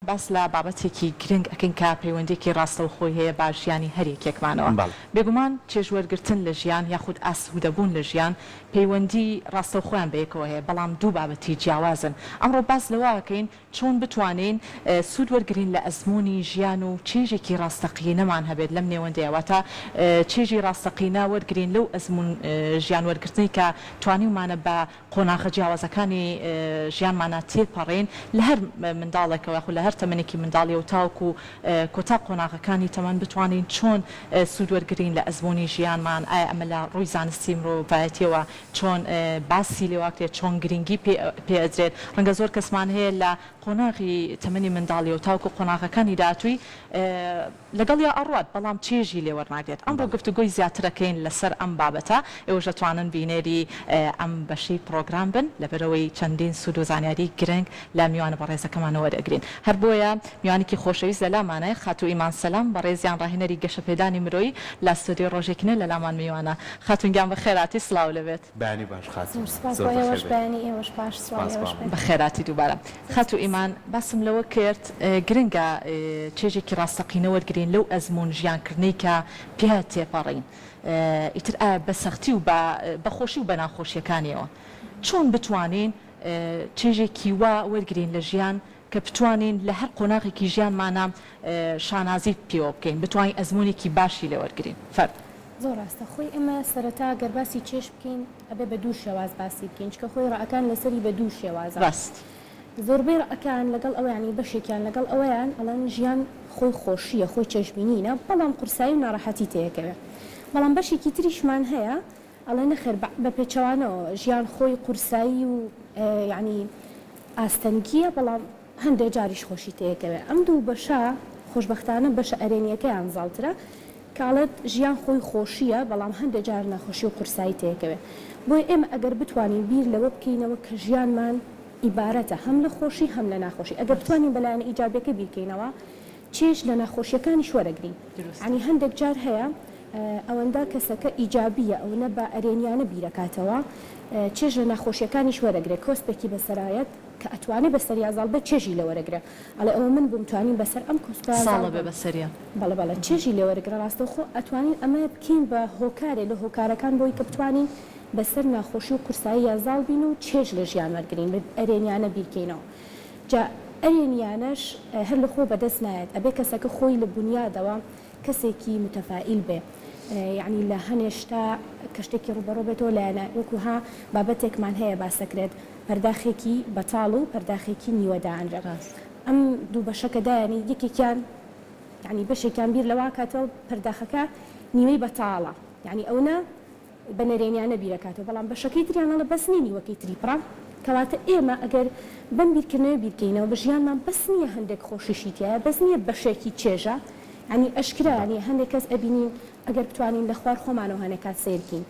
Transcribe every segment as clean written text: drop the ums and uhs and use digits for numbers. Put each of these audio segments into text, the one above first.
باس لە بابەتێکی گرنگ ئەکەین کە پەیوەندێکی ڕاستەوخۆی هەیە با ژیانی هەریەکێکمانەوە بێگومان چێژوەرگرتن لە ژیان یاخود ئاسوودەبوون لە ژیان پەیوەندی ڕاستەوخۆیان بەیەکەوە هەیە بەڵام دوو بابەتی جیاوازن ئەمڕۆ باس لەوەکەین چۆن بتوانین سوود وەرگرین لە ئەزمموی ژیان و چێژێکی ڕاستەقینەمان هەبێت لەم نێوەندەیەوەتە چێژی ڕاستەقینە وەرگرین لەو ئەزممون ژیان وەرگرتنی کە توانیمانە بە قۆناغە جیاوازەکانی ژیانمانە تێپەڕێن لە هەر منداڵێکەوە خو لە هەر تەمەنێکی منداڵی و تاوکو کۆتا قۆناغەکانی تەمەن بتوانین چۆن سوود وەرگرین لە ئەزمموی ژیانمان ئایا ئەمە لە ڕووی زانستی مرۆڤایەتیەوە چۆن باسی لێواکرێت چۆن گرنگی پێئەدرێت ڕەنگە زۆر کەسمان هەیە لە قۆناغی تەمەنی منداڵی و تاوکو قۆناغەکانی داهاتووی لەگەڵ یا ئەڕوات بەڵام چێژی لێوەرناگرێت ئەمڕۆ گفتوگۆی زیاترەکەین لەسەر ئەم بابەتە ئێوە دەتوانن بینێری ئەم بەشەی پرۆگرام بن لەبەرەوەی چەندین سوود و زانیاری گرنگ لە میوانە بەڕێزەکەمانەوە دەگرین هەر بۆیە میوانێکی خۆشەویست لە لامانەیە خاتو ئیمان سەلام بەڕێزیان ڕاهێنەری گەشەپێدانی مرۆیی لە ستودیۆ ڕۆژێکنە لە لامان میوانە خاتونگیان بە خێراتی سڵاو لەبێت بانی باش خاتون بە خێراتی دووبارە خاتو ئیمان باسم لەوە کرد گرنگە چێژێکی ڕاستەقینە وەرگرین لەو ئەزممون ژیانکردنەی کە پێ تێپەڕین ئیتر بە سەختی و بەخۆشی و بە ناخۆشیەکانیەوە چۆن بتوانین چێژێکی وا وەرگرین لە ژیان کە بتوانین لە هەر قۆناغێکی ژیانمانە شانازی پێوە بکەین بتوانین ئەزممونێکی باشی لێ وەرگرین فەرد زۆر ڕاستە خۆی ئێمە سەرەتا گەرباسی چێش بکەین ئەبێ بە دوو شێواز باسی بکەین چکە خۆی ڕەکان لەسەری بە دوو شێوازە ڕاست زۆربەی ڕەکان لەگەڵ ئەویانی بەشێکیان لەگەڵ ئەویان ئەڵەن ژیان خۆی خۆشیە خۆی چێژبینینە بەڵام قورسایی و ناڕەحەتی تەیەکەوێ بەڵام بەشێکی تریشمان هەیە ئەڵێ نەخێر بە پێچەوانەوە ژیان خۆی قورسایی و یعنی ئاستەنگیە بەڵام هەندێک جاریش خۆشی تەیەکەوێ ئەم دوو بەشە خۆشبەختانە بەشە ئەرێنیەکەیان زاڵترە کاڵێت ژیان خۆی خۆشیە بەڵام هەندێک جار نەخۆشی و قورسایی تەیەکەوێ بۆی ئێمە ئەگەر بتوانین بیر لەوە بکەینەوە کە ژیانمان عیبارەتە هەم لە خۆشی هەم لە ناخۆشی ئەگەر بتوانین بەلایەن ئیجابیەکە بیرکەینەوە چێژ لە ناخۆشیەکانی شوەرەگرین عنی هەندێک جار هەیە ئەوەندا کەسەکە ئیجابیە ئەو نە بە ئەرێنیانە بیرەکاتەوە چێژ لە ناخۆشیەکانی شوەرەگرێت کۆسپێکی بەسەرایەت کە ئەتوانێت بەسەری ئازاڵ بە چێژی لەوەرەگرە ئەڵێ ئەوە من بمتوانین بەسەر ئەم ساڵە بێ بەسەریە بەڵێ چێژی لێوەرەگرە ڕاستەوخۆ ئەتوانین ئەمە بکەین بە هۆکارێ لە هۆکارەکان بۆی کە بتوانین بەسەر ناخۆشی و قورسایی یازاڵ بین و چێژ لە ژیان وەرگرین ئەرێنیانە بیرکەینەوە جا ئەرێنیانەش هەر لە خۆ بەدەست نایێت ئەبێ کەسەکە خۆی لە بنیادەوە کەسێکی متەفائیل بێ یعنی لە هەنێشتا کەشتێکی ڕوبەڕۆبێتەوە لایەنە وەکوها بابەتێکمان هەیە باسەکرێت پەرداخێکی بەتاڵ و پەرداخێکی نیوەداانرە ئەم دوو بەشەکەدایانی یەکێکیان یعنی بەشێکیان بیر لەوا کاتەوە پەرداخەکە نیوەی بەتاڵە یعنی ئەوە بە نەرێنیانە بیرەکاتەوە بەڵام بەشەکەی تریانەڵە بەس نینی وەکەی تریپڕا کەواتە ئێمە ئەگەر بەم بیرکردنەوە بیرکەینەوە بە ژیانمان بەس نییە هەندێک خۆشیشیتیایە بەس نییە بەشێکی چێژە ینی ئەشکرانی هەندێک کەس ئەبینین ئەگەر بتوانین لە خوار خۆمانەوە هەنێک کات سیرکین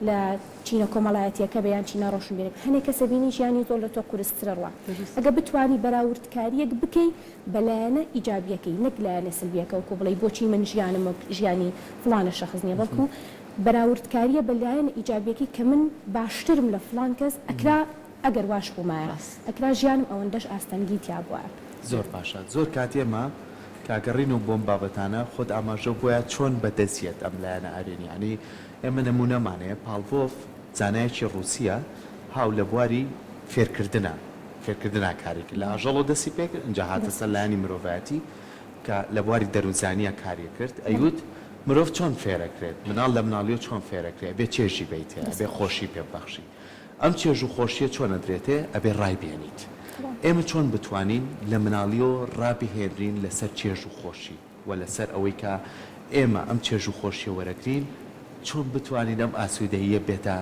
لە چینە کۆمەڵایەتیەکە بەیان چینە ڕۆشن بێت هەنێک کەس ئەبینی ژیانی زۆر لە تۆ قورسترەڕوە ئەگە بتوانی بەراوردکاریەک بکەی بەلایەنە ئیجابیەکەی نەک لایەنە سلبیەکە وکو بڵێ بۆچی من ژیانم ژیانی فڵانە شەخص نییە بەڵکو بەراوردکاریە بەلایەنە ئیجابیەکەی کە من باشترم لە فڵان کەس ئەکرا ئەگەر واش بوومایە ئەکرا ژیانم ئەوەندەش ئاستەنگی تیا بووە زۆر باشە زۆر کاتێمە کاگەڕین و بۆم بابەتانە خۆت ئاماژە بۆیە چۆن بەدەستێت ئەم لایەنە ئەرێنیانی ئێمە نمونەمانەیە پاڵڤۆف زانایەکی ڕووسیە هاو لە بواری فێرکردنا کارێکی لە ئاژەڵۆ دەستی پێکرد اینجا هاتە سەر لایەنی مرۆڤایەتی کە لە بواری دەروونزانیە کاری کرد ئەیوت مرۆڤ چۆن فێرەکرێت مناڵ لە مناڵیۆ چۆن فێرەکرێت بێ چێژی بیتێ ئەبێ خۆشی پێبەخشی ئەم چێژ و خۆشیە چۆن ئەدرێتێ ئەبێ ڕای بێنیت ئێمە چۆن بتوانین لە مناڵیۆ ڕابهێنرین لەسەر چێژ و خۆشی و لەسەر ئەوەی کە ئێمە ئەم چێژ و خۆشیە وەرەگرین چۆن بتوانین ئەم ئاسوودەیە بێتە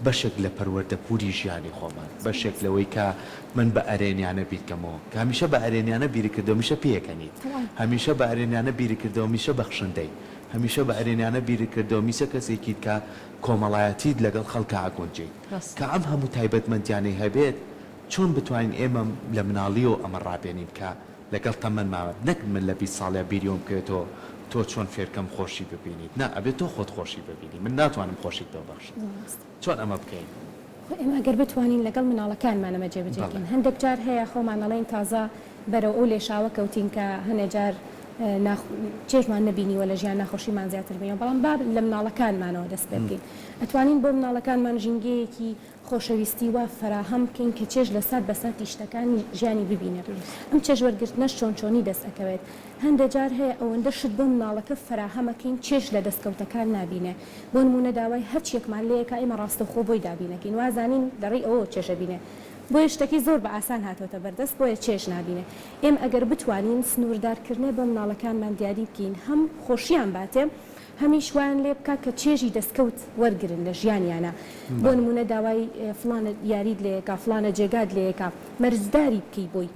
بەشێک لە پەروەردەپوری ژیانی خۆمان بەشێک لەوەی کە من بە ئەرێنیانە بیرکەمەوە کە هەمیشە بە ئەرێنیانە بیرکردەوە میشە پێیەکەنیت هەمیشە بە ئەرێنیانە بیرکردەوە میشە بەخشندەی هەمیشە بە ئەرێنیانە بیرکردەوە میسە کەسێکیت کە کۆمەڵایەتیت لەگەڵ خەڵکە ئاگۆنجێت کە ئەم هەموو تایبەتمەندیانەی هەبێت چۆن بتوانین ئێمە لە مناڵیەوە ئەمە ڕابێنین کە لەگەڵ تەمەنماوە نەک من لە 20 ساڵە بیریۆم بکەوێتەوە تۆ چۆن فێرکەم خۆشی ببینیت نا ئەبێت تۆ خۆت خۆشی ببینی من ناتوانم خۆشی ببەخشم چۆن ئەمە بکەین ئێمە ئەگەر بتوانین لەگەڵ مناڵەکانمانەمە جێبەجێکەین هەندێک جار هەیە خۆمانەڵێن تازە بەرەو ئەو لێشاوە کەوتین کە هەنێجار چێژمان نبینیوە لە ژیان ناخۆشیمان زیاتر بینەوە بەڵام با لە مناڵەکانمانەوە دەست پێ بکەین ئەتوانین بۆ مناڵەکانمان ژینگەیەکی خۆشەویستی وە فراهەم بکەین کە چێژ لەسەر بەسەر شتەکانی ژیانی ببینێت ئەم چێژوەرگرتنە چۆنی دەست ئەەکەوێت هەندێک جار هەیە ئەوەندە شت بۆ مناڵەکە فراهەمەکەین چێژ لە دەستکەوتەکان نبینێ بۆ نمونە داوای هەرچیەکمان لەیەکە ئێمە ڕاستەخۆ بۆی دابینەکەین وازانین دەڕی ئەوە چێژە بینێ بۆیە شتێکی زۆر بە ئاسان هاتۆتە بەردەست بۆیە چێژ نبینێ ئێمە ئەگەر بتوانین سنووردارکردنێ بە مناڵەکانمان دیاری بکەین هەم خۆشیان باتێ هەمیش وایان لێ بکە کە چێژی دەستکەوت وەرگرن لە ژیانیانە بۆ نمونە داوای فلانە یاریت لەیەکە فلانە جێگات لەیەکە مەرجداری بکەی بۆی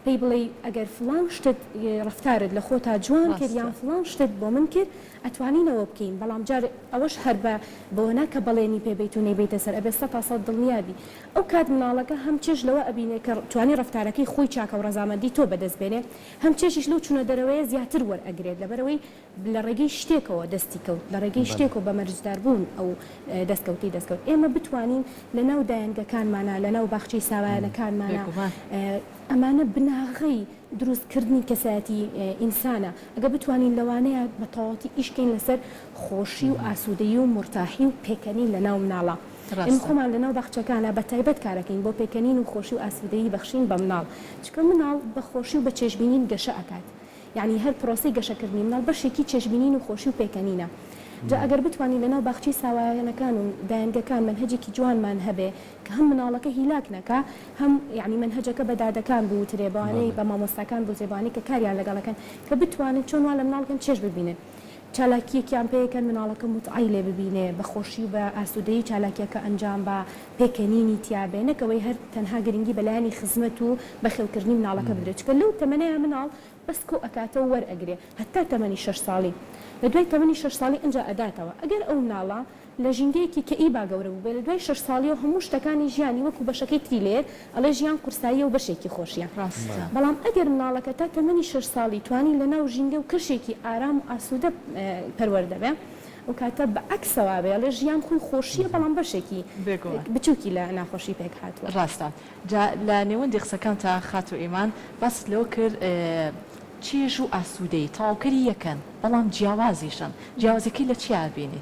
پێی بڵێ ئەگەر فلان شتت ڕفتارت لە خۆتا جوان کرد یان فلان شتت بۆ من کرد ئەتوانینەوە بکەین بەڵام جار ئەوەش هەر بە بۆنا کە بەڵێنی پێبیت و نەیبێتە سەر ئەبێ 100% دڵنیابی ئەو کات مناڵەکە هەم چێژ لەوە ئەبینێ کە توانی ڕفتارەکەی خۆی چاکە و ڕەزامەندی تۆ بەدەست بێنێ هەم چێژیش لەو چونە دەرەوەیە زیاتر وەرئەگرێت لەبەرەوەی لە ڕێگەی شتێکەوە دەستی کەوت لە ڕێگەی شتێک و بە مەرجداربوون ئەو دەستکەوت ئێمە بتوانین لە ناو دایانگەکانمانە لە ناو باخچەی ساوایانەکانمانە ئەمانە بناغی دروستکردنی کەسایەتی ئینسانە ئەگە بتوانین لەوانەیە بە تەواوەتی ئیشکەین لەسەر خۆشی و ئاسوودەیی و مرتاحی و پێکەنین لە ناو مناڵە ئێمە خۆمان لە ناو باخچەکانە بە تایبەت کارەکەین بۆ پێکەنین و خۆشی و ئاسوودەیی بەخشین بە مناڵ چکە مناڵ بە خۆشی و بە چێژبینین گەشە ئەکات یعنی هەر پرۆسی گەشەکردنی مناڵ بەشێکی چێژبینین و خۆشی و پێکەنینە جا ئەگەر بتوانین لەناو باخچەی ساوایانەکان و دایانگەکان منهەجێکی جوانمان هەبێ کە هەم مناڵەکە هیلاک نەکە هەم یعنی منهەجەکە بە دادەکان بوترێ بەوانەی بە مامۆستاکان بوتێبانی کە کاریان لەگەڵەکەن کە بتوانن چۆن وا لە مناڵکەن چێژ ببینن چالاکیەکیان پێیەکەن مناڵەکە متعی لێ ببینێ بە خۆشی و بە ئاسوودەیی چالاکیەکە ئەنجام بە پێکەنینی تیابێ نەکەوەی هەر تەنها گرنگی بەلایانی خزمەت و بەخێوکردنی مناڵەکە بدرێت چکە لەو تەمەنەیە مناڵ بەس کۆ ئەکاتەوە وەرئەگرێ هەتا تەمەنی 6 ساڵی لە دوای تەمەنی 6 ساڵی ئەنجا ئەداتەوە ئەگەر ئەو مناڵە لە ژینگەیەکی کە ئی باگەورە بوو بێ لە دوای 6 ساڵیەوە هەموو شتەکانی ژیانی وەکو بەشەکەی تریلێر ئەڵێ ژیان قورساییە و بەشێکی خۆشیە بەڵام ئەگەر مناڵەکە تا تەمەنی 6 ساڵی توانی لە ناو ژینگە و کەشێکی ئارام و ئاسوودە پەروەردەبێ و کاتە بە ئەکسەوە بێ لە ژیان خۆی خۆشیە بەڵام بەشێکی بچووکی لە ناخۆشی پێک هاتووە ڕاستە لە نێوەندی قسەکان تا خات و ئیمان باست لەوە کرد چێژ و ئاسوودەی تەواوکەری یەکەن بەڵام جیاوازیشن جیاوازەکەی لە چی بینی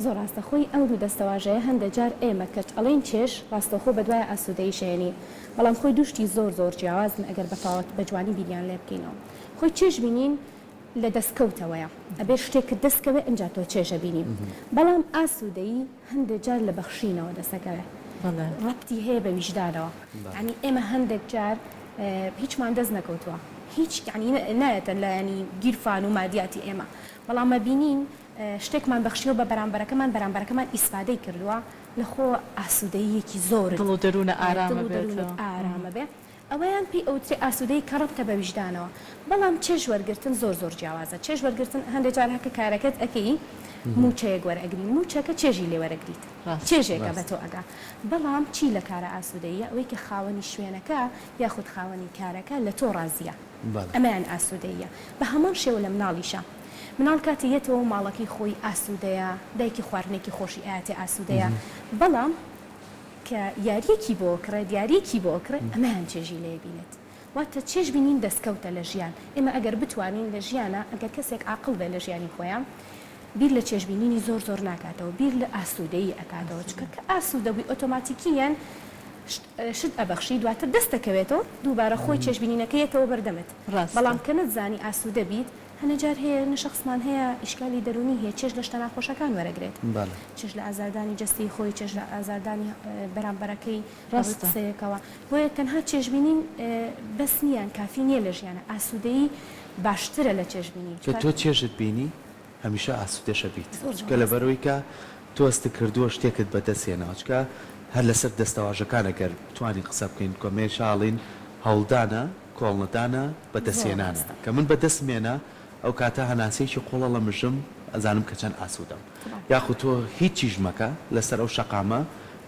زۆر ڕاستەخۆی ئەم دوو دەستەواژەیە هەندێک جار ئێمە کەچ ئەڵێن چێژ ڕاستەخۆ بە دوای ئاسوودەی شێنی بەڵام خۆی دوشتی زۆر جیاوازن ئەگەر بەتاوات بە جوانی بیریان لێ بکەینەوە خۆی چێژ بینین لە دەستکەوتەوەیە ئەبێ شتێک دەستکەوێ ئەنجا تۆ چێژە بینیم بەڵام ئاسوودەی هەندێک جار لە بەخشینەوە دەستەکەوێت ڕەبتی هەیە بە ویژدانەوە ینی ئێمە هەندێک جار هیچمان دەست نەکەوتووە هیچ یعنی نایەتە لە ینی گیرفان و مادیاتی ئێمە بەڵام مەبینین شتێکمان بەخشیەوە بە بەرامبەرەکەمان ئیسفادەی کردووە لەخۆ ئاسوودەیەکی زۆر دڵ و دەروونە ئارامە بێ ئەوەیان پێی ئەوترێ ئاسوودەی کە ڕەبتە بە ویژدانەوە بەڵام چێژ وەرگرتن زۆر جیاوازە چێژ وەرگرتن هەندێک جار هەکە کارەکەت ئەکەی موچەیەک وەرئەگری موچەکە چێژی لێ وەرەگریت چێژێکە بە تۆ ئەگا بەڵام چی لە کارە ئاسوودەیە ئەوەی کە خاوەنی شوێنەکە یاخود خاوەنی کارەکە لە تۆ ڕازیە ئەمەیان ئاسوودەیە بە هەمان شێوە لە مناڵیشە مناڵ کاتێتەوە ماڵەکەی خۆی ئاسوودەیە دایکی خواردنێکی خۆشی ئاەتی ئاسوودەیە بەڵام کە یاریەکی بۆ کرێ دیارێکی بۆ کرێ ئەمەیان چێژی لێ بینێت واتە چێژ بینین دەستکەوتە لە ژیان ئێمە ئەگەر بتوانین لە ژیانە ئەگەر کەسێک عاقڵ بێ لە ژیانی خۆیان بیر لە چێژبینینی زۆر ناکاتەوە بیر لە ئاسوودەیی ئەکاتەوە چکە کە ئاسوودەبووی ئۆتۆماتیکیان شت ئەبەخشی دواتر دەست دەکەوێتەوە دووبارە خۆی چێژبینینەکەیەتەوە بەردەمت بەڵام کە نەتزانی ئاسوودە بیت هەنەجار هەیە نەشخصمان هەیە ئیشکالی دەرونی هەیە چێژ لە شتە ناخۆشەکان وەرەگرێت چێژ لە ئازاردانی جەستی خۆی چێژ لە ئازاردانی بەرامبەرەکەی ڕاستەیەکەوە بۆیە تەنها چێژبینین بەس نییان کافی نییە لە ژیانە ئاسوودەیی باشترە لە چێژبینی کە تۆ چێژت بینی هەمیشە ئاسوودەشە بیت کە لەبەرەوەی کە تۆستی کردووە شتێکت بەدەستێنەوە چکە هەر لەسەر دەستەواژەکانە گەر توانی قسە بکەین کۆمێ شاڵین هەوڵدانە کۆڵنەدانە بەدەستێنانە کە من بەدەستمێنە ئەو کاتە هەناسەیەکی قوڵە لە مژم ئەزانم کە چەند ئاسوودەم یاخود تۆ هیچیش مەکە لەسەر ئەو شەقامە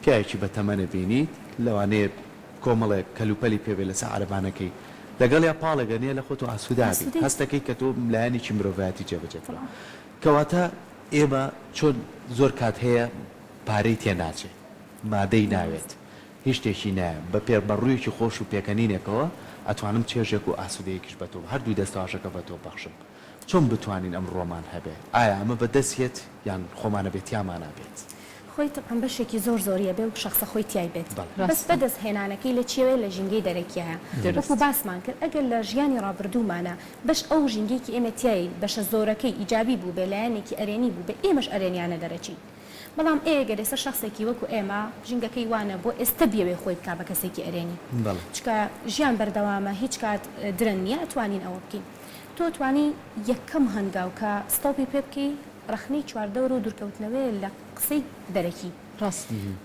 پیاوێکی بەتەمەنە بینیت لەوانەیە کۆمەڵێک کەلوپەلی پێوێ لەسەر عەرەبانەکەی لەگەڵ یا پاڵەگەنیە لە خۆت و ئاسوودابی هەستەکەی کە تۆ لایەنێکی مرۆڤایەتی جێبەجێتەوە کەواتە ئێمە چۆن زۆر کات هەیە پارەی تێناچێت مادەی ناوێت هیچ شتێکی نایە بە پێبەڕوویەکی خۆش و پێکەنینێکەوە ئەتوانم چێژێک و ئاسوودەیەکیش بە تۆ هەردوو دەستاژەکە بە تۆ بەخشم چۆن بتوانین ئەم ڕۆمان هەبێ ئایا ئەمە بەدەستێت یان خۆمانە بێت یامانە بێت خۆی طبعا بەشێکی زۆریە بێ و شخصە خۆی تیای بێت بەس بەدەست هێنانەکەی لە چێوێ لە ژینگەی دەرەکی هەیە وەکو باسمان کرد ئەگەر لە ژیانی ڕابردوومانە بەش ئەو ژینگەیەکی ئێمە تیایی بەشە زۆرەکەی ئیجابی بوو بێ لایەنێکی ئەرێنی بوو بێ ئێمەش ئەرێنیانە دەرەچین بەڵام ئێگەر ئێستا شخصێکی وەکو ئێمە ژینگەکەی وانە بۆ ئێستا بیاوێ خۆی بکا بە کەسێکی ئەرێنی چکە ژیان بەردەوامە هیچ کات درەن نییە ئەتوانین ئەوە بکەین تۆ توانی یەکەم هەنگاو کە ستۆپی پێ بکەی ڕخنەی چواردەوە و دوورکەوتنەوەی لە قسەی دەرەکی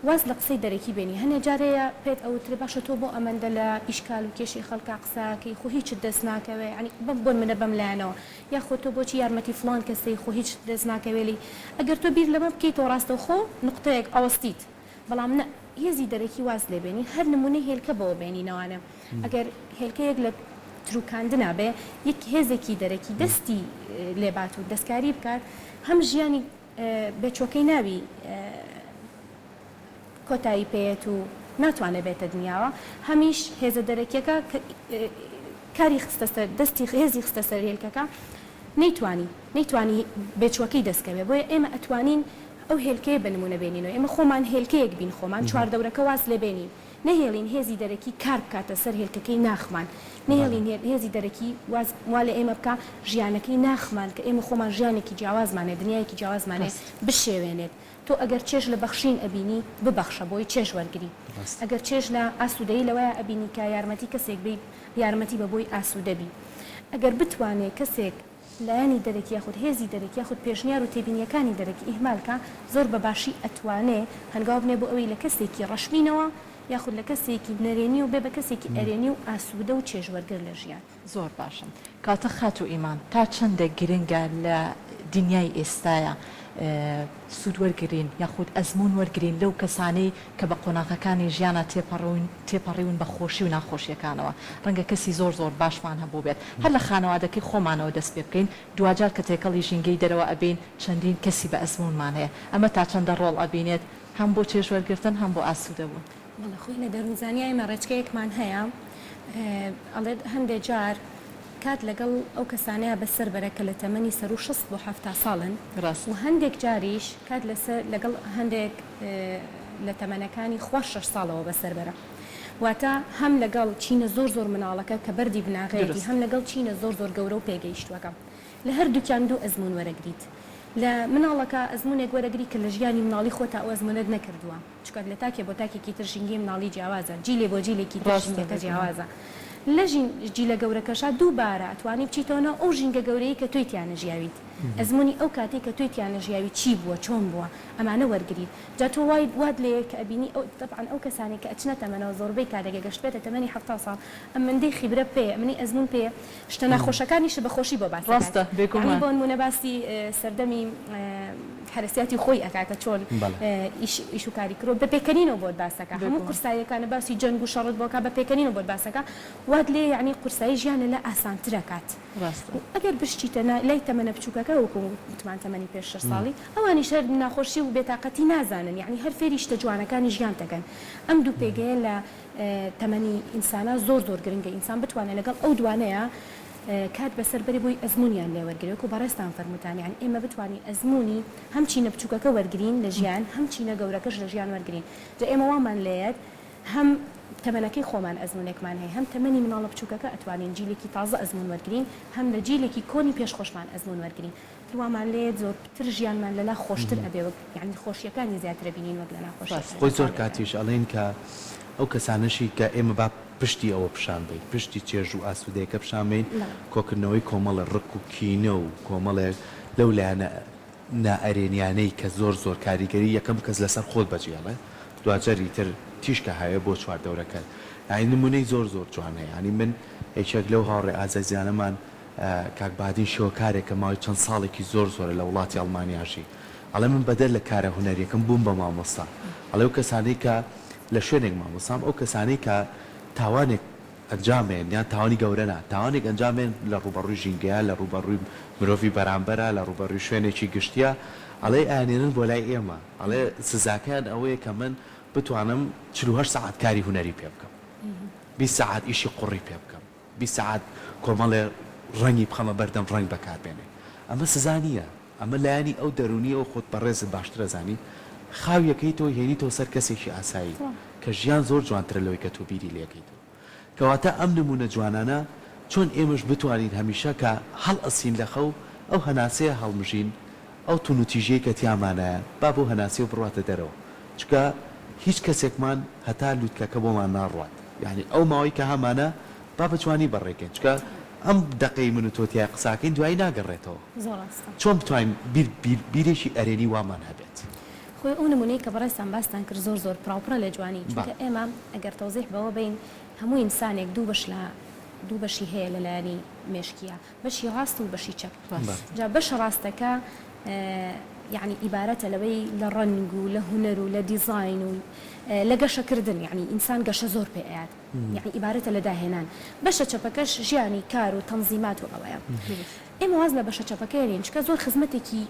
واز لە قسەی دەرەکی بینی هەنێ جارەیە پێت ئەوترێ باشە تۆ بۆ ئەمەندە لە ئیشکال و کێشی خەڵکا قساکەی خۆ هیچ دەست ناکەوێ ینی بۆن منە بەم لایەنەوە یاخۆ تۆ بۆچی یارمەتی فلان کەسەی خۆ هیچ دەست ناکەوێلی ئەگەر تۆ بیر لەمە بکەیتەوە ڕاستەوخۆ نقطەیەک ئەوەستیت بەڵام نە هێزی دەرەکی واز لێ بێنی هەر نمونەی هێلکە بەوە بێنینەوانە ئەگەر هێلکەیەک لە تروکاندنا بێ یەک هێزێکی دەرەکی دەستی لێبات و دەستکاری بکات هەم ژیانی بێچۆکەی ناوی کۆتایی پێێت و ناتوانێت بێتە دنیاوە هەمیش هێزە دەرەکیەکە کاری خستە دەستی هێزی خستە سەر هێلکەکە نەیتوانی بێچوەکەی دەستکەوێ بۆیە ئێمە ئەتوانین ئەو هێلکەیە بنمونە بێنینەوە ئێمە خۆمان هێلکەیەک بین خۆمان چواردەورەکە واز لێ بێنین نەهێڵین هێزی دەرەکی کار بکاتە سەر هێلکەکەی ناخمان نهێڵین هێزی دەرەکی وا لە ئێمە بکە ژیانەکەی ناخمان کە ئێمە خۆمان ژیانێکی جیاوازمانێ دنیایەکی جیاوازمانێ بشێوێنێت تۆ ئەگەر چێژ لە بەخشین ئەبینی ببەخشە بۆی چێژ وەرگری ئەگەر چێژ لە ئاسوودەی لەوەیە ئەبینی کە یارمەتی کەسێک بی یارمەتی بە بۆی ئاسوودەبی ئەگەر بتوانێت کەسێک لایەنی دەرەکی یاخود هێزی دەرەکی یاخود پێشنیار و تێبینیەکانی دەرەکی ئیهمالکە زۆر بەباشی ئەتوانێ هەنگاو بنێ بۆ ئەوەی لە کەسێکی ڕەشبینەوە یاخود لە کەسێکی نەرێنی و بێ بە کەسێکی ئەرێنی و ئاسوودە و چێژوەرگەر لە ژیان زۆر باشم کاتە خات و ئیمان تا چەندێک گرنگە لە دنیای ئێستایە سوود وەرگرین یاخود ئەزمون وەرگرین لەو کەسانەی کە بە قۆناغەکانی ژیانە تێپەڕیون بە خۆشی و ناخۆشیەکانەوە ڕەنگە کەسی زۆر باشمان هەبوو بێت هەر لە خانەوادەکەی خۆمانەوە دەست پێ بکەین دوجار کە تێکەڵی ژینگەی دەرەوە ئەبین چەندین کەسی بە ئەزمونمان هەیە ئەمە تا چەندە ڕۆڵ ئەبینێت هەم بۆ چێژوەرگرتن هەم بۆ ئاسوودەبوون خۆی لە دەروونزانیای مەڕێچکەیەکمان هەیە ئەڵێت هەندێک جار کات لەگەڵ ئەو کەسانەیە بەسەر بەرەکە لە تەمەنی سەر و 6 بۆ 7 ساڵن و هەندێک جاریش کات لەگەڵ هەندێک لە تەمەنەکانی خوا 6 ساڵەوە بەسەر بەرە واتە هەم لەگەڵ چینە زۆر مناڵەکە کە بەردی بناغەیەتی هەم لەگەڵ چینە زۆر گەورە و پێگەیشتوەکە لە هەردووکیان دوو ئەزمون وەرەگریت لە مناڵەکە ئەزمونێک وەرەگری کە لە ژیانی مناڵی خۆتا ئەو ئەزمونت نەکردووە چکات لە تاکێ بۆ تاکێکی تر ژینگەی مناڵی جیاوازە جیلێ بۆ جیلێکی تر ژینگەکە جیاوازە لە جیلە گەورەکەشا دووبارە ئەتوانی بچیتەوە ئەو ژینگە گەورەی کە توی تیانە ژیاویت ئەزمونی ئەو کاتێک کە توی تیانە ژیاوی چی بووە چۆن بووە ئەمانە وەرگریت جا تۆ واد لێ کە ئەبینی طبعا ئەو کەسانی کە ئەچنە تەمەنەوە زۆربەی کاتێکە گەشت بێتە تەمەنی 7 ساڵ ئەمەندەی خیبرە پێ ئەمنی ئەزمون پێ شتە ناخۆشەکانیش بەخۆشی بۆ باس ڕاستە بێگومان بۆ نمونە باسی سەردەمی حرەسیاتی خۆی ئەکاتە چۆن ئیش و کاری کرۆ بە پێکەنینەوە بۆت باسەکە هەموو قورساییەکانە باسی جەنگ و شەڕت بۆکە بە پێکەنینەوە بۆت باسەکە واد لێ یعنی قورسایی ژیانە لە ئاسانترە کات ئەگەر بشتیتە لای تەمەنە بچووکەکە وەکو وتمان تەمەنی پێش 6 ساڵی ئەوانی شەر ناخۆشی و بێتاقەتی نازانن یعنی هەر فێری شتە جوانەکانی ژیان دەکەن ئەم دوو پێگەیە لە تەمەنی ئینسانە زۆر گرنگە ئینسان بتوانێت لەگەڵ ئەو دوانەیە کات بەسەر بەری بۆی ئەزمونیان لێ وەرگرێت و بەڕێستان فەرموتانیان ئێمە بتوانین ئەزمونی هەم چینە بچووکەکە وەرگرین لە ژیان هەم چینە گەورەکەش لە ژیان وەرگرین جا ئێمە وامان لێت هەم تەمەنەکەی خۆمان ئەزمونێکمان هەیە هەم تەمەنی مناڵە بچووکەکە ئەتوانین جیلێکی تازە ئەزمون وەرگرین هەم لە جیلێکی کۆنی پێشخۆشمان ئەزمون وەرگرین وامان لێت زۆرتر ژیانمان لەلا خۆشتر ئەبێ یعنی خۆشیەکانی زیاتر بینین وەک لە ناخۆشی خۆی زۆر کاتیش ئەڵێن کە ئەو کەسانەشی کە ئێمە با پشتی ئەوە پیشان بین پشتی چێژ و ئاسوودەیەکە پیشان بین کۆکردنەوەی کۆمەڵە ڕق و کینە و کۆمەڵێک لەو لایەنە نائەرێنیانەی کە زۆر کاریگەری یەکەم کەس لەسەر خۆت بەجێڵێ دوجاری تر تیشکە هەیە بۆ چواردەورەکە یعنی نمونەی زۆر جوان هەیە ینی من یەکێک لەو هاوڕێ ئازایزیانەمان کاک بادین شێوەکارێکە ماوەی چەند ساڵێکی زۆرە لە وڵاتی ئەڵمانیاشی ئەڵێ من بەدەر لە کارە هونەریەکەم بووم بە مامۆستا ئەڵێ ئەو کەسانەی کە لە شوێنێک مامۆستام ئەو کەسانەی کە تاوانێک ئەنجامێن یان تاوانی گەورەنا تاوانێک ئەنجامێن لە ڕوبەڕووی ژینگەیە لە ڕوبەڕووی مرۆڤی بەرامبەرە لە ڕوبەڕووی شوێنێکی گشتیە ئەڵێ ئاێنێنن بۆ لای ئێمە ئەڵێ سزاکەیان ئەوەیە کە من بتوانم 48 ساعت کاری هونەری پێ بکەم 20 ساعت ئیشی قوڕی پێ بکەم سعات کۆمەڵێ ڕەنگی بخەمە بەردەم ڕنگ بەکاربێنێ ئەمە سزانیە ئەمە لایانی ئەو دەرونیە و خۆت بەڕێز باشترە زانی خاویەکەی تۆ هێنیتەوە سەر کەسێکی ئاسایی کە ژیان زۆر جوانترە لەوەی کە تۆ بیری لێکەیتەوە کەواتە ئەم نمونە جوانانە چۆن ئێمەش بتوانین هەمیشە کە هەڵ ئەسین لە خەو ئەو هەناسەیە هەڵمژین ئەو تونوتیژەیە کە تیامانایە با بۆ هەناسی و بڕاتە دەرەوە چکە هیچ کەسێکمان هەتا لووتکەکە بۆمان ناڕوات یعنی ئەو ماوەی کە هەمانە با بتوانی بەڕێکێن چکە ئەم دقەی من و تۆتیای قساکەین دوایی ناگەڕێتەوە چۆن بتوانین بیرێکی ئەرێنی وامان هەبێت خۆی ئەو نمونەی کە بەڕێستان باستان کرد زۆر زۆر پراوپڕە لە جوانی چونکە ئێمە ئەگەر تەوزیح بەوە بین هەموو ئینسانێک دوو بەشی هەیە لەلایەنی مێشکیە بەشی ڕاست و بەشی چەپ جا بەش ڕاستەکە يعني عبارەتە لەوەی لە ڕەنگ و لە هونەر و لە دیزاین و لە گەشەکردن یعنی ئینسان گەشە زۆر پێ ئەیات یعنی عبارەتە لە داهێنان بەشە چەپەکەش ژیانی کار و تەنزیمات و ئەوەیە ئێمە واز لە بەشە چەپەکەیین چکە زۆر خزمەتێکی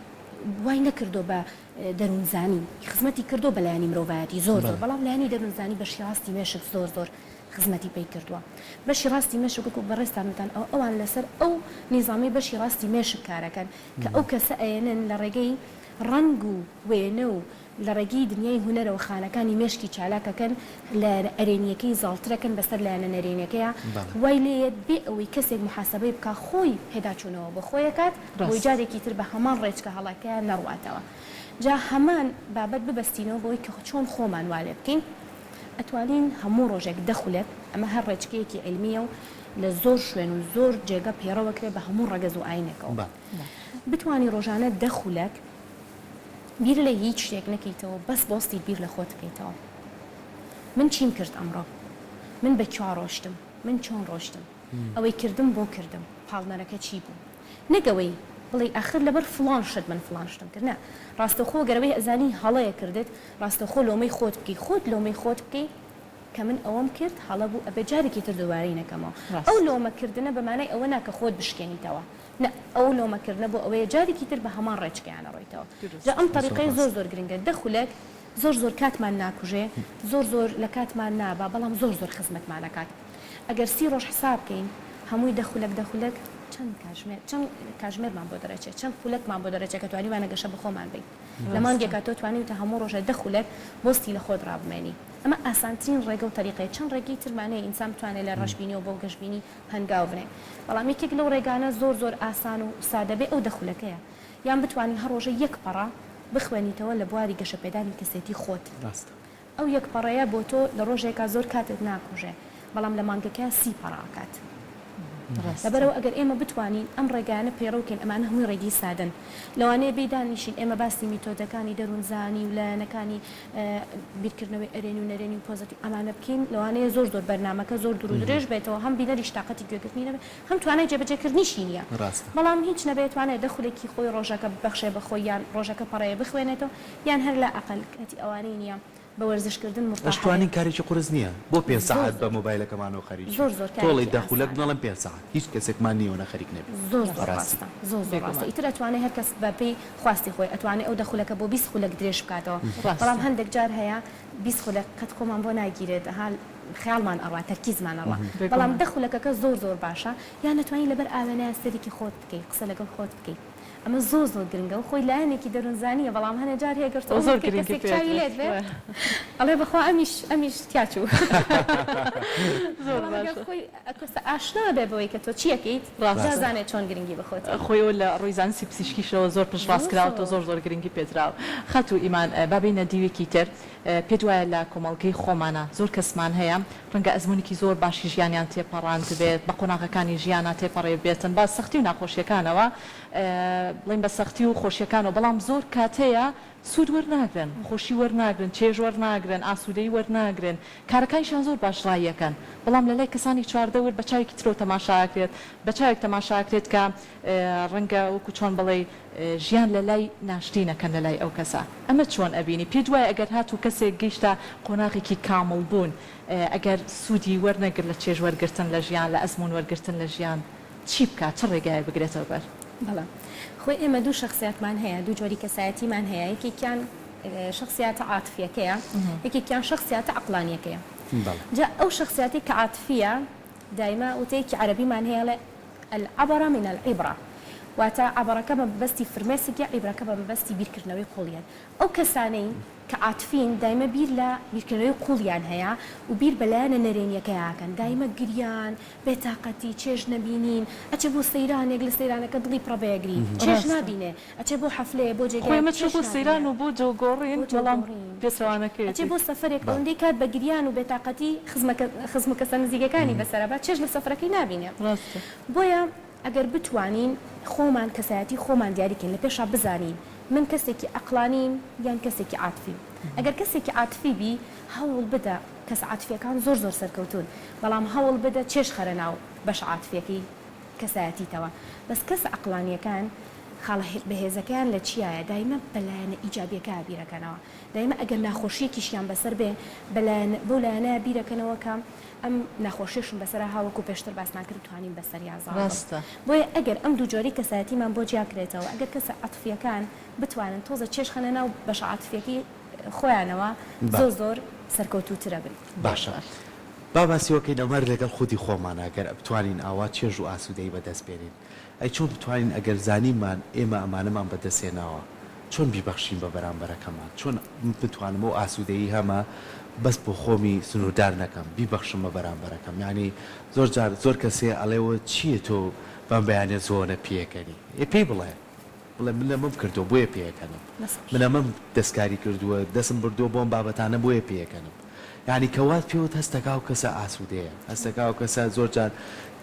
وای نەکردو بە دەروونزانی خزمەتی کردو بە لایەنی مرۆڤایەتی زۆر زۆر بەڵام لایەنی دەروونزانی بەشی ڕاستی مێشک زۆر زۆر خزمەتی پێی کردووە بەشی ڕاستی مێشک و بەڕێستانتان ئەوان لەسەر ئەو نیزامی بەشی ڕاستی مێشک کارەکەن کە ئەو کەسە ئەێنن لە ڕێگەی ڕنگ و وێنە و لە ڕێگەی دنیای هونەرەوە خانەکانی مێشکی چالاکەکەن لە ئەرێنیەکەی زاڵترەکەن بەسەر لایەنە نەرێنیەکەیە وای لێت بێ ئەوەی کەسێک محاسبەی بکە خۆی هێداچوونەوە بە خۆیەکات بۆی جارێکی تر بە هەمان ڕێچکە هەڵاکەیە نەڕواتەوە جا هەمان بابەت ببەستینەوە بۆی کە چۆن خۆمان والێ بکەین ئەتوانین هەموو ڕۆژێک دەخولێت ئەمە هەر ڕێچکەیەکی علمیە و لە زۆر شوێن و زۆر جێگە پێڕەوەکرێ بە هەموو ڕەگەز و ئاینێکەوە بتوانی ڕۆژانە دەخولێک بیر لە هیچ شتێک نەکەیتەوە بەس بۆستی بیر لە خۆت بکەیتەوە من چیم کرد ئەمڕۆ من بە چوا ڕۆشتم من چۆن ڕۆشتم ئەوەی کردم بۆ کردم پاڵنەرەکە چی بوو نەگەوەی بڵێ ئاخر لەبەر فڵان شت من فڵان شتم کرد نە ڕاستەخۆ گەرەوەی ئەزانی هەڵەیە کردت ڕاستەخۆ لۆمەی خۆت بکەی خۆت لۆمەی خۆت بکەی کە من ئەوەم کرد هەڵە بوو ئەبێ جارێکی تر دووبارەی نەکەمەوە ئەو لۆمەکردنە بەمانای ئەوە ناکە خۆت بشکێنیتەوە نە ئەو لۆمەکردنە بۆ ئەوەیە جارێکی تر بە هەمان ڕێچکەیانە ڕۆیتەوە جا ئەم طریقەی زۆر زۆر گرنگە دەخولێک زۆر زۆر کاتمان ناکوژێ زۆر زۆر لە کاتمان نابا بەڵام زۆر زۆر خزمەتمانەکات ئەگەر 30 ڕۆژ حساب بکەین هەمووی دەخولێک چەند کاژمێرمان بۆ دەرەچێت چەند خولەکمان بۆ دەرەچێت کە توانیوانە گەشە بخۆمان بین لە مانگێکا تۆ توانیتە هەموو ڕۆژە دەخولێک بۆستی لە خۆت ڕابمێنی ئەمە ئاسانترین ڕێگە و طریقەیە چەند ڕێگەی ترمانەیە ئینسان بتوانێت لە ڕەشبینی و بۆ گەشتبینی هەنگاو بنێ بەڵام یەکێک لەو ڕێگانە زۆر زۆر ئاسان و سادە بێ ئەو دەخولەکەیە یان بتوانین هەر ڕۆژە یەک پەڕە بخوێنیتەوە لە بواری گەشەپێدانی کەسێتی خۆت ئەو یەک پەڕەیە بۆ تۆ لە ڕۆژێکا زۆر کاتت ناکوژێ بەڵام لە مانگەکە 30 پەڕاکات لەبەرەوە ئەگەر ئێمە بتوانین ئەم ڕێگانە پێڕەوکەین ئەمانە هەمووی ڕێگی سادن لەوانەیە بێدانیشین ئێمە باسی میتۆدەکانی دەروونزانی و لایەنەکانی بیرکردنەوەی ئەرێنی و نەرێنی و پۆزەتی ئەمانە بکەین لەوانەیە زۆر زۆر بەرنامەکە زۆر دوور و درێژ بێتەوە هەم بینەریش تااقەتی گوێگرتنی نەبێت هەم توانای جێبەجێکردنیشی نییە بەڵام هیچ نەبێت توانێت دەخولێکی خۆی ڕۆژەکە ببەخشێ بە خۆی یان ڕۆژەکە پەڕەیە بخوێنێتەوە یان هەر لە ئەقەلکەتی ئەوانەی نییە بە وەرزشکردن مشتوانین کارێکی قورس نییە بۆ 5 ساعت بە مۆبایلەکەمانەوە خەریک زۆر زۆر تۆڵی دەخولەک بڵێم 5 ساعت هیچ کەسێکمان نیوە نەخەریک نەبێت زۆر ڕاستە زۆر ڕاستە ئیتر ئەتوانێت هەر کەس بەپێی خواستی خۆی ئەتوانێت ئەو دەخولەکە بۆ 20 خولەک درێژ بکاتەوە بەڵام هەندێک جار هەیە 20 خولەک قەت خۆمان بۆ ناگیرێت هەال خیالمان ئەڕوا تەرکیزمان ئەڕوا بەڵام دەخولەکەکە زۆر زۆر باشە یان نەتوانین لەبەر ئاوێنەیە سەرێکی خۆت بکەیت قسە لەگەڵ خۆت بکەیت ئەمە زۆر زۆر گرنگە و خۆی لایەنێکی دەروونزانیە بەڵام هەنە جار هەیە گرتەوە زۆر گرنگی چاوی لێت بێت ئەڵێ بەخوا ئەمیش تیاچوو زۆر باشە خۆی ئەکەسە ئاشنا بێ بەوەی کە تۆ چیەکەیت ڕازانێت چۆن گرنگی بخۆت خۆیەوە لە ڕووی زانستی پزیشکیشەوە زۆر پشتڕاست کراوەوە زۆر زۆر گرنگی پێدراوە خەت و ئیمان بابینە دیوێکی تر پێت وایە لە کۆمەڵگەی خۆمانە زۆر کەسمان هەیە ڕەنگە ئەزمونێکی زۆر باشی ژیانیان تێپەڕاند بێت بە قۆناغەکانی ژیانە تێپەڕێ بێتن با سەختی و ناخۆشیەکانەوە بڵین بە سەختی و خۆشیەکانەوە بەڵام زۆر کاتەیە سوود وەرناگرن خۆشی وەرناگرن چێژ وەرناگرن ئاسوودەی وەرناگرن کارەکانیشان زۆر باش ڕایەکەن بەڵام لە لای کەسانی چواردەور بە چاوێکی ترۆ تەماشاکرێت بە چاوێک تەماشاکرێت کە ڕەنگە وەکو چۆن بڵێ ژیان لە لای ناشتینەکەن لە لای ئەو کەسە ئەمە چۆن ئەبینی پێ دوایە ئەگەر هاتوو کەسێک گەیشتە قۆناغێکی کامڵ بوون ئەگەر سوودی وەرنەگرت لە چێژ وەرگرتن لە ژیان لە ئەزمون وەرگرتن لە ژیان چی بکات چ ڕێگایە بگرێتەوە بەر بەڵێ خۆی ئێمە دوو شخصیاتمان هەیە دوو جۆری کەسایەتیمان هەیە یەکێکیان شخصیاتە عاتفیەکەیە یەکێکیان شخصیاتە عەقلانیەکەیە جا ئەو شخصیاتی کە عاتفیە دائما وتيكي عربي معناها العبرة من العبرة واتا عبرة كما بستي فرماسك عبرة كما بستي بيركرنوي قوليان أو كساني كعاطفين دائما بير لا بيركرنوي قوليان هيا وبير بلانا نرين يكاكن دائما قريان بطاقتي تشيج نبينين أتشبو سيران يقل سيران كدلي بربا يقري تشيج نبينه أتشبو حفلة بوجي خوي ما تشوفوا سيران وبوجو قورين والله بيسوانا كده أتشبو سفرك عندي كات بقريان وبطاقتي خزمك سنزيجا كاني بس ربات تشيج لسفرك نبينه بويا ئەگەر بتوانین خۆمان کەسایەتی خۆمان دیاریکەین لە پێشا بزانین من کەسێکی عەقلانیم یان کەسێکی عاتفی ئەگەر کەسێکی عاتفی بی هەوڵ بدە کەس عاتفیەکان زۆر سەرکەوتون بەڵام هەوڵ بدە چێش خەرە ناو بەش عاتفیەکەی کەسایەتیتەوە بەس کەس عەقلانیەکان خاڵە بەهێزەکەیان لە چیایە دایمە بەلایەنە ئیجابیەکە بیرەکەنەوە دایمە ئەگەر ناخۆشیەکیشیان بەسەر بێ بۆ لایەنە بیرەکەنەوە کە ئەم ناخۆشیشم بەسەر هاوەکو پێشتر باسمان کرد توانین بەسەر یازاڕاستە بۆیە ئەگەر ئەم دوو جۆری کەسایەتیمان بۆ جیاکرێتەوە ئەگەر کەسە عاتفیەکان بتوانن تۆزە چێش خەنە ناو بەش عاتفیەکەی خۆیانەوە زۆر سەرکەوتووترە بن باشە باباسیەوەکەی نەمەر لەگەڵ خودی خۆمان ئەگەر بتوانین ئاوا چێژ و ئاسوودەی بەدەست بێنین ئەی چۆن بتوانین ئەگەر زانیمان ئێمە ئەمانەمان بەدەستێناوە چۆن بیبەخشین بە بەرامبەرەکەمان چۆن بتوانم و ئاسوودەیی هەمە بەس بۆ خۆمی سنووردار نەکەم بیبەخشم بە بەرامبەرەکەم یعنی زۆر جار زۆر کەسێ ئەڵێەوە چییە تۆ بەم بەیانێ زۆرە پێەکەنی پێی بڵێ من لەمەم کردو بۆیە پێەکەنم من ئەمەم دەستکاری کردووە دەستم بردووە بۆم بابەتانە بۆیە پێەکەنم یعنی کەوات پێوت هەستەکا و کەسە ئاسوودەیە هەستەکا و کەسە زۆر جار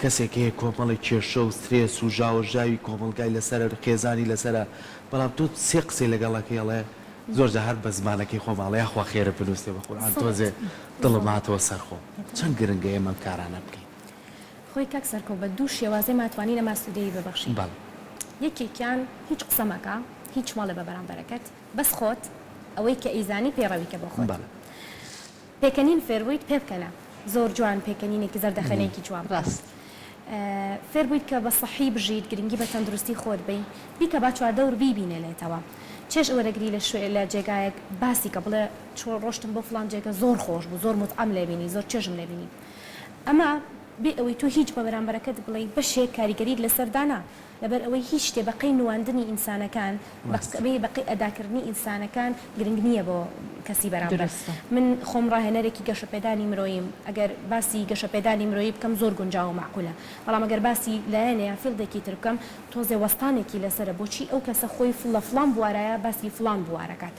کەسێک هەیە کۆمەڵی کێشە و سترێس و ژاوەژاوی کۆمەلگای لەسەر خێزانی لەسەرە بەڵام تۆ سێ قسەی لەگەڵەکەیڵێ زۆر جا هەر بە زمانەکەی خۆماڵی یاخوا خێرە بنووسێ بە قورئان تۆزێ دڵم هاتەوە سەرخۆ چەند گرنگە ئێمەم کارانە بکەین خۆی کاک سەرکەوت بە دوو شێوازەی ماتوانین ئەمە ئاسوودەیی ببەخشین یەکێکیان هیچ قسە مەکە هیچ ماڵە بە بەرامبەرەکەت بەس خۆت ئەوەی کە ئیزانی پێڕەویکە بۆ خۆت پێکەنین فێربوویت پێ بکەنە زۆر جوان پێکەنینێکی زەردەخەنەیەکی جوان ڕاست فێربوویت کە بە سەحی بژیت گرنگی بە تەندروستی خۆت بین بیکە با چواردەور بیبینێ لێتەوە چێش وەرەگری لە جێگایەک باسی کە بڵێ ڕۆشتم بۆ فڵان جێگە زۆر خۆش بوو زۆر متعەم لێبینی زۆر چێژم لێبینی ئەمە بێ ئەوەی تۆ هیچ بە بەرامبەرەکەت بڵێ بەشێک کاریگەریت لەسەردانا لەبەر ئەوەی هیچ شتێ بەقەی نواندنی ئینسانەکان بەقەی ئەداکردنی ئینسانەکان گرنگ نییە بۆ کەسی بەرامبەر من خۆم ڕاهێنەرێکی گەشەپێدانی مرۆیم ئەگەر باسی گەشەپێدانی مرۆیی بکەم زۆر گونجاو و معقولە بەڵام ئەگەر باسی لایەنەیە فیڵدێکی تر بکەم تۆزێ وەستانێکی لەسرە بۆچی ئەو کەسە خۆی لە فڵان بوارایە باسی فڵان بوارەکات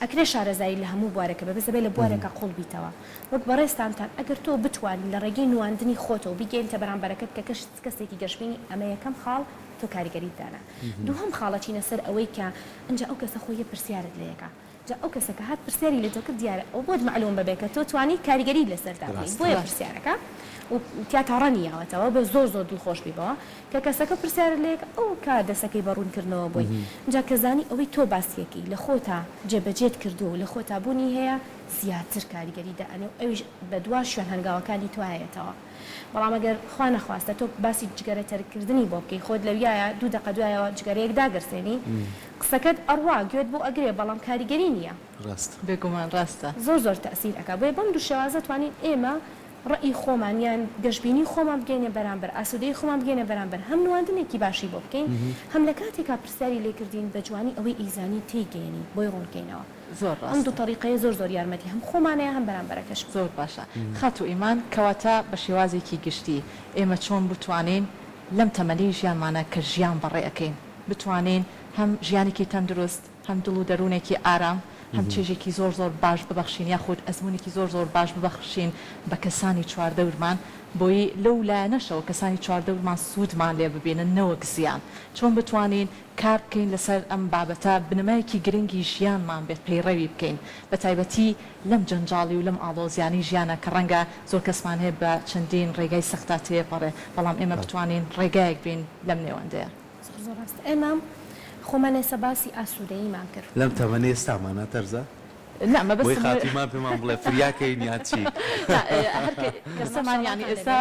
ئەکرێ شارەزایی لە هەموو بوارەکە بەبێ لە بوارێکە قوڵ بیتەوە وەک بەڕێستانتان ئەگەر تۆ بتوانین لە ڕێگەی نواندنی خۆتەوە بیگەینتە بەرامبەرەکەت کە کەسێکی گەشتبینی ئەمە یەکەم خاڵ تۆ کاریگەریت دانا دووهەم خاڵەچینە سەر ئەوەی کە ئەنجا ئەو کەسە خۆی پرسیارت لەیەکە جا ئەو کەسەکە هات پرسیاری لێ تۆ کرد دیارە ئەو بۆت معلوم بەبێ کە تۆ توانی کاریگەری لەسەردا بکەیت بۆیە پرسیارەکە و تیاتە ڕەنیاوەتەوە بە زۆر دڵخۆش بیبەوە کە کەسەکە پرسیارە لێک ئەو کار دەسەکەی بەڕوونکردنەوە بووی جا کەزانی ئەوەی تۆ باسیەکەی لە خۆتا جێبەجێت کردو و لە خۆتا بوونی هەیە زیاتر کاریگەری دەئەنێ و ئەویش بە دوا شوێن هەنگاوەکانی تو هەیەتەوە بەڵام ئەگەر خوا نەخواستە تۆ باسی جگەرە تەرکردنی بۆ بکەی خۆت لەویایە دوو دقە دوایەوە جگەرەیەک داگەرسێنی قسەکەت ئەڕوا گوێت بۆ ئەگرێ بەڵام کاریگەری نییە بێگومان ڕاستە زۆر تەئسیر ئەکا بۆیە بەم دوو شێوازە توانین ئێمە ڕئی خۆمان یان گەشتبینی خۆمان بگەینە بەرامبەر ئاسوودەی خۆمان بگەینە بەرامبەر هەم نواندنێکی باشی بۆ بکەین هەم لە کاتێکا پرسیاری لێکردین بە جوانی ئەوەی ئیزانی تێیگەێنی بۆی ڕوونکەینەوە زۆر ئەم دوو تەریقەیە زۆر یارمەتی هەم خۆمانەیە هەم بەرامبەرەکەش زۆر باشە خەت و ئیمان کەواتە بە شێوازێکی گشتی ئێمە چۆن بتوانین لەم تەمەنی ژیانمانە کە ژیان بەڕێەکەین بتوانین هەم ژیانێکی تەندروست هەم دڵ و دەروونێکی ئارام هەم چێژێکی زۆر باش ببەخشین یاخود ئەزمونێکی زۆر باش ببەخشین بە کەسانی چواردەورمان بۆی لەو لایەنەشەوە کەسانی چواردەورمان سوودمان لێ ببینن نەوەک زیان چۆن بتوانین کار بکەین لەسەر ئەم بابەتە بنمایەکی گرنگی ژیانمان بێت پەیڕەوی بکەین بە تایبەتی لەم جەنجاڵی و لەم ئاڵۆزیانی ژیانە کە ڕەنگە زۆر کەسمان هەیە بە چەندین ڕێگای سەختا تێپەڕێ بەڵام ئێمە بتوانین ڕێگایەک بین لەم نێوەندەیە زۆر ڕاست ئێمە خۆمانە سەباسی ئاسوودەییمان کرد لەم تەمەنێ ئێستامانە تەرزە نعم بس بۆی خاتیمان پێمان بڵێ فریاکەین یا چی کەسەمان ینی ئێستا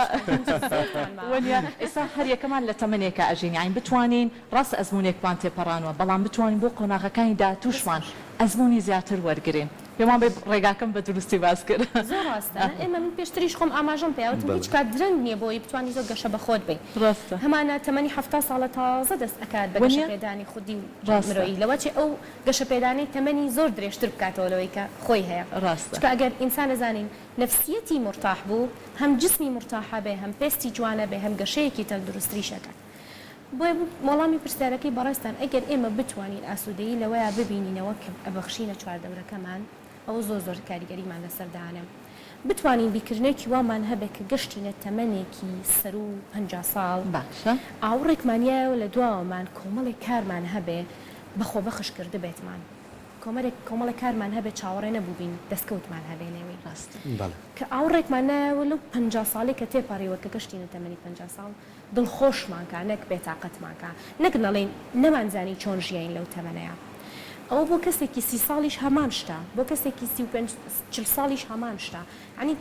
وەنیا ئێستا هەر یەکەمان لە تەمەنێکە ئەژین یانی بتوانین ڕاست ئەزمونێکمان تێپەڕانەوە بەڵام بتوانین بۆ قۆناغەکانی داهاتووشمان ئەزمموی زیاتر وەرگین پێمان بێ ڕێگاکەم بە دروستی باس کرد. زۆر ڕاستە ئێمە من پێشتریش خۆم ئاماژەم پێوتم هیچ کات درەنگ نییە بۆی بتوانانی زۆر گەشە بەخۆت بێ ڕاستە هەمانە تەمەنی 70 ساڵە تازە دەست ئەکات بە گەشە پێدانی خودی مرۆیی لەوە چێ ئەو گەشە پێدانی تەمەنی زۆر درێژتر بکاتەوە لەوەی کە خۆی هەیە ڕاستە چکە ئەگەر ئینسان دەزانین نفسیەتی مرتاح بوو هەم جسمی مرتاحە بێ هەم پێستی جوانە بێ هەم گەشەیەکی تەندروستریشەکە بۆیە وەڵامی پرسیارەکەی بەڕێستان ئەگەر ئێمە بتوانین ئاسوودەیی لەوەیە ببینینەوە کە ئەبەخشینە چواردەورەکەمان ئەو زۆر کاریگەریمان لەسەردانە بتوانین بیکردنێکی وامان هەبێت کە گەشتینە تەمەنێکی سەر و 50 ساڵ باشە ئاوڕێکمانیایەوە لە دواوەمان کۆمەڵێک کارمان هەبێ بەخۆ بەخش کرده بێتمان کۆمەڵێک کارمان هەبێت چاوەڕێ نەبووبین دەستکەوتمان هەبێ نێوەی ڕاست کە ئاوڕێکمان نایەوە لەو 50 ساڵی کە تێپەڕیوە کە گەشتینە تەمەنی 50 ساڵ دڵخۆشمانکە نەک بێتاقەتمانکە نەک نەڵێن نەمانزانی چۆن ژیین لەو تەمەنەیە ئەو بۆ کەسێکی 30 ساڵیش هەمان شتە بۆ کەسێکی 40 ساڵیش هەمان شتە عنی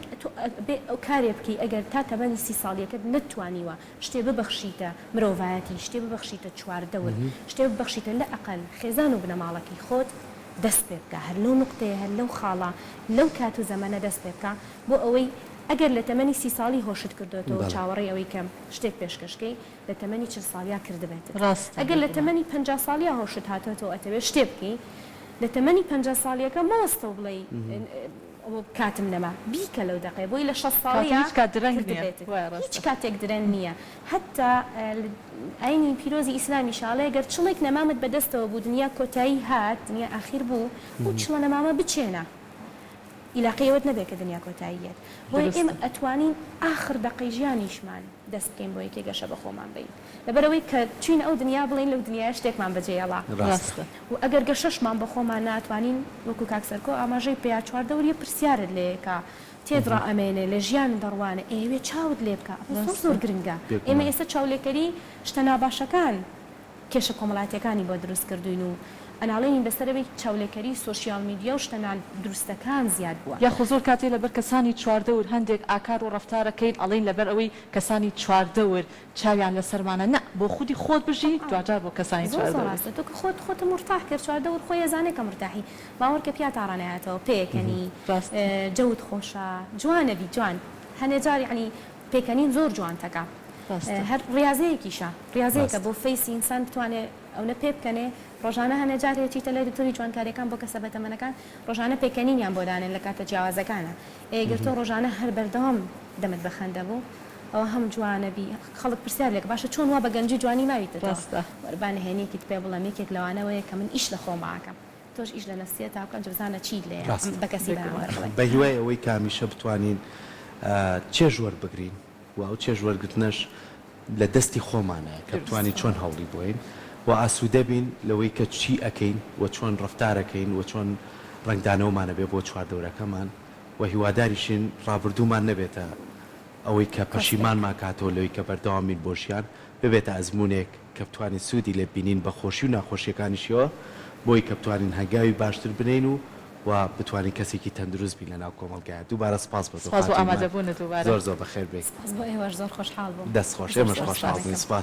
ئەو کارێ بکەی ئەگەر تا تەمەنی 30 ساڵیەکەت نەتوانیوە شتێ ببەخشیتە مرۆڤایەتی شتێ ببەخشیتە چواردەور شتێ ببەخشیتە لە ئەقل خێزان و بنەماڵەکەی خۆت دەست پێ بکە هەر لەو نقطەیە هەر لەو خاڵە لەو کات و زەمانە دەست پێ بکە بۆ ئەوەی ئەگەر لە تەمەنی 30 ساڵی هۆشت کردوێتەوە چاوەڕێی ئەوەی کەم شتێک پێشکەشکەی لە تەمەنی 40 ساڵیا کردبێت ئەگەر لە تەمەنی 50 ساڵیا هۆشت هاتوێتەوە ئەتەوێت شتێ بکەی لە تەمەنی 50 ساڵیەکە ماوەستە بڵێ کاتم نەما بیکە لەو دقێ بۆی لە 60 ساڵی هیچ کاتێک درەنگ نییە حتا ئاینی پیرۆزی ئیسلامی شاڵێ گەر چڵێک نەمامت بەدەستەوە بوو دنیا کۆتایی هات دنیا ئاخیر بوو و چڵە نەمامە بچێنە ئیلاقەیەوەت نەبێت کە دنیا کۆتاییەت بۆی ئێمە ئەتوانین ئاخر دەقەی ژیانیشمان دەست بکەین بۆ یەکێ گەشە بە خۆمان بین لەبەرەوەی کە چین ئەو دنیا بڵین لەو دنیای شتێکمان بەجێڵا و ئەگەر گەشەشمان بە خۆمان ناتوانین وەکو کاکسەرکۆ ئاماژەی پێیا چواردەوریە پرسیارت لێکە تێدڕا ئەمێنێ لە ژیان دەڕوانە ئێوێ چاوت لێ بکە زۆر گرنگە ئێمە ئێستا چاولێکەری شتە ناباشەکان کێشە کۆمەڵاتیەکانی بۆ دروست کردوین و ئەناڵێنین بەسەرەوەی چاولێکەری سوۆسیال میدیا و شتەنان دروستەکان زیاد بووە یاخۆ زۆر کاتێ لەبەر کەسانی چواردەور هەندێک ئاکار و ڕەفتارەکەیت ئەڵێن لەبەر ئەوەی کەسانی چواردەور چاویان لەسەرمانە نە بۆ خودی خۆت بژی دوجار بۆ کەسانی چواردەور تۆ کە خۆت مرتاح کرد چواردەور خۆی ئەزانێ کە مرتاحی باوەڕ کە پیا تاڕانایەتەوە پێکەنی جەوت خۆشە جوانەبی جوان هەنێ جار یعنی پێکەنین زۆر جوانتەکە هەر ڕاضەیەکیشە ڕاضەیەکە بۆ فەیسی ئینسان بتوانێت ئەوە پێ بکەنێ ڕۆژانە هەنە جارێکی تە لە دکتۆری جوانکاریەکان بۆ کەسە بەتەمەنەکان ڕۆژانە پێکەنینیان بۆ دانێن لە کاتە جیاوازەکانە ئێگەر تۆ ڕۆژانە هەر بەردەوام دەمت بەخەندە بوو ئەوە هەم جوانەبی خەڵک پرسیار لێک باشە چۆن وا بە گەنجی جوانی ماویتە وەربانە هێنێکیت پێ بڵم یەکێک لەوانەوەیە کە من ئیش لە خۆماکەم تۆش ئیش لە نفسیە تاکەم جبزانە چیت لێ بە کەسی بە هیوای ئەوەی کامیشە بتوانین چێژ وەربگرین و ئەو چێژ وەرگرتنەش لە دەستی خۆمانەیە کە بتوانین چۆن هەوڵی بۆین و ئاسوودە بین لەوەی کە چی ئەەکەین و چۆن ڕفتارەکەین و چۆن ڕنگدانەوەمانە بێ بۆ چواردەورەکەمان و هیواداریشین ڕابردوومان نەبێتە ئەوەی کە پەشیمانمان کاتەوە لەوەی کە بەردەوامین بۆ ژیان ببێتە ئەزمونێک کە بتوانین سوودی لێ بینین بە خۆشی و ناخۆشیەکانیشەوە بۆی کە بتوانین هەنگاوی باشتر بنین و بتوانین کەسێکی تەندروست بین لەناو کۆمەڵگایە دووبارە سپاس بۆ ئامادەبوونت زۆر بەخێر بێت زۆر خۆشحاڵ بووم دەست خۆش ئێمەش خۆشحاڵ بووین سپاس